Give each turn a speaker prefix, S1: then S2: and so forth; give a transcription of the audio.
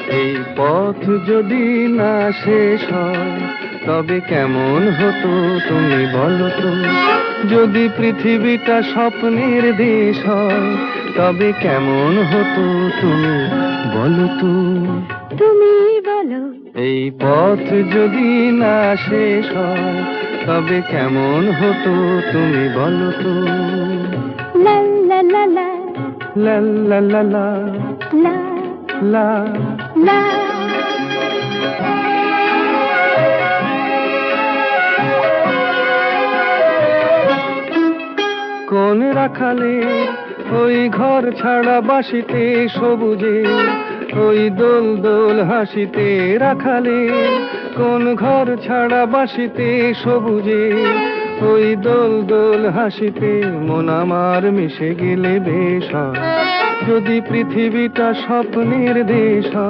S1: এই পথ যদি না শেষ হয় তবে কেমন হতো তুমি বলো তো? যদি পৃথিবীটা স্বপ্নের দেশ হয় তবে কেমন হতো তুমি বলো তো?
S2: তুমি বলো।
S1: এই পথ যদি না শেষ হয় তবে কেমন হতো তুমি বলো তো?
S2: লা লা লা লা
S1: লা লা লা লা
S2: লা
S1: লা।
S2: লা।
S1: কোন রাখালে ওই ঘর ছাড়া বাসিতে সবুজে, ওই দোল দোল হাসিতে রাখালে কোন ঘর ছাড়া বাসিতে সবুজে, ওই দোল দোল হাসিতে মন আমার মিশে গেলে বেশ হয়। যদি পৃথিবীটা স্বপ্নের দেশ হয়।